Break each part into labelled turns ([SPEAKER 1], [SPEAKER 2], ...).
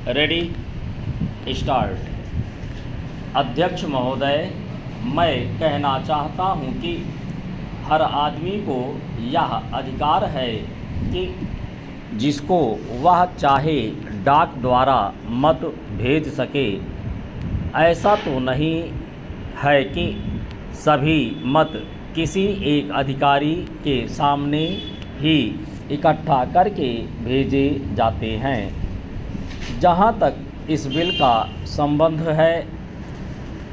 [SPEAKER 1] Ready start. अध्यक्ष महोदय, मैं कहना चाहता हूं कि हर आदमी को यह अधिकार है कि जिसको वह चाहे डाक द्वारा मत भेज सके। ऐसा तो नहीं है कि सभी मत किसी एक अधिकारी के सामने ही इकट्ठा करके भेजे जाते हैं। जहाँ तक इस बिल का संबंध है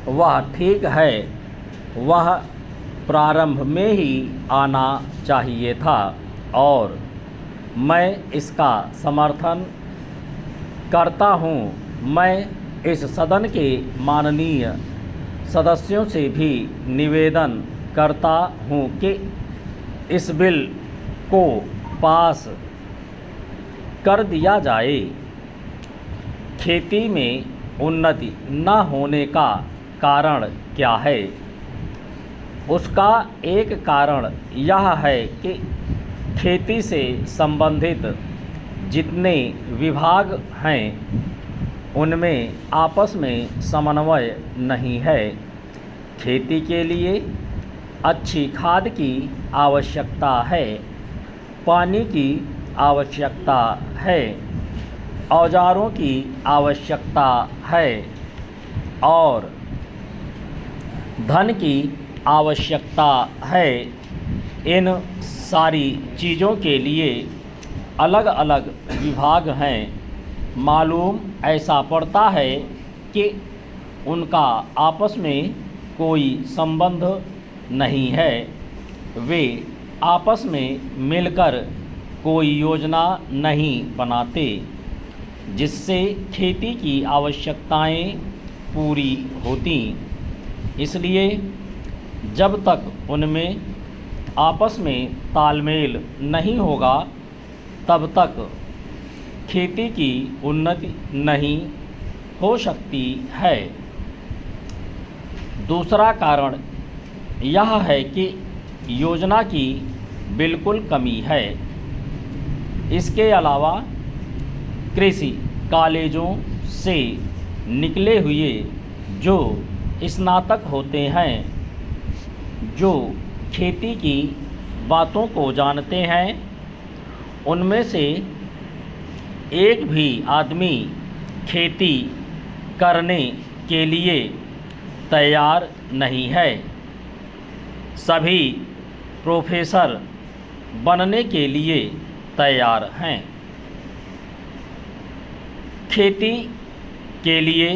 [SPEAKER 1] वह ठीक है, वह प्रारंभ में ही आना चाहिए था और मैं इसका समर्थन करता हूँ। मैं इस सदन के माननीय सदस्यों से भी निवेदन करता हूँ कि इस बिल को पास कर दिया जाए। खेती में उन्नति न होने का कारण क्या है? उसका एक कारण यह है कि खेती से संबंधित जितने विभाग हैं उनमें आपस में समन्वय नहीं है। खेती के लिए अच्छी खाद की आवश्यकता है, पानी की आवश्यकता है, औजारों की आवश्यकता है और धन की आवश्यकता है। इन सारी चीज़ों के लिए अलग अलग विभाग हैं। मालूम ऐसा पड़ता है कि उनका आपस में कोई संबंध नहीं है। वे आपस में मिलकर कोई योजना नहीं बनाते जिससे खेती की आवश्यकताएं पूरी होती। इसलिए जब तक उनमें आपस में तालमेल नहीं होगा तब तक खेती की उन्नति नहीं हो सकती है। दूसरा कारण यह है कि योजना की बिल्कुल कमी है। इसके अलावा कृषि कॉलेजों से निकले हुए जो स्नातक होते हैं, जो खेती की बातों को जानते हैं, उनमें से एक भी आदमी खेती करने के लिए तैयार नहीं है। सभी प्रोफेसर बनने के लिए तैयार हैं। खेती के लिए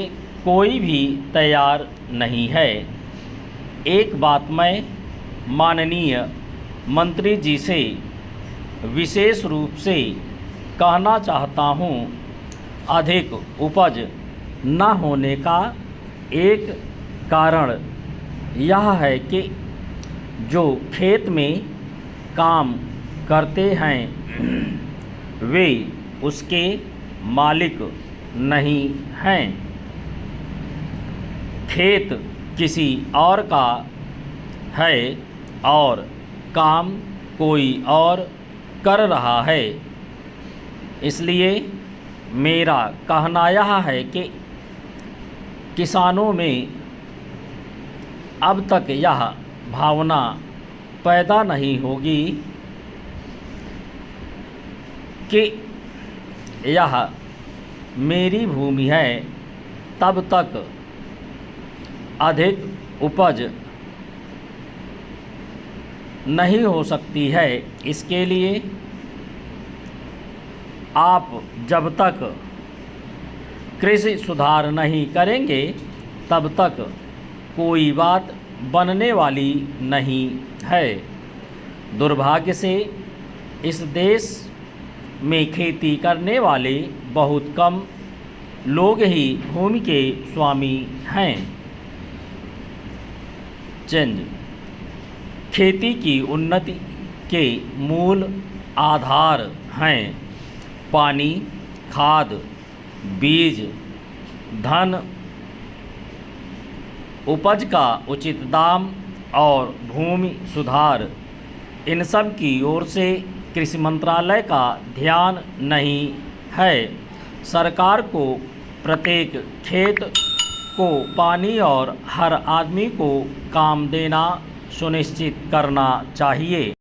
[SPEAKER 1] कोई भी तैयार नहीं है। एक बात मैं माननीय मंत्री जी से विशेष रूप से कहना चाहता हूँ। अधिक उपज न होने का एक कारण यह है कि जो खेत में काम करते हैं वे उसके मालिक नहीं हैं। खेत किसी और का है और काम कोई और कर रहा है। इसलिए मेरा कहना यह है कि किसानों में अब तक यह भावना पैदा नहीं होगी कि यह मेरी भूमि है, तब तक अधिक उपज नहीं हो सकती है। इसके लिए आप जब तक कृषि सुधार नहीं करेंगे तब तक कोई बात बनने वाली नहीं है। दुर्भाग्य से इस देश में खेती करने वाले बहुत कम लोग ही भूमि के स्वामी हैं। चेंज खेती की उन्नति के मूल आधार हैं पानी, खाद, बीज, धन, उपज का उचित दाम और भूमि सुधार। इन सब की ओर से कृषि मंत्रालय का ध्यान नहीं है। सरकार को प्रत्येक खेत को पानी और हर आदमी को काम देना सुनिश्चित करना चाहिए।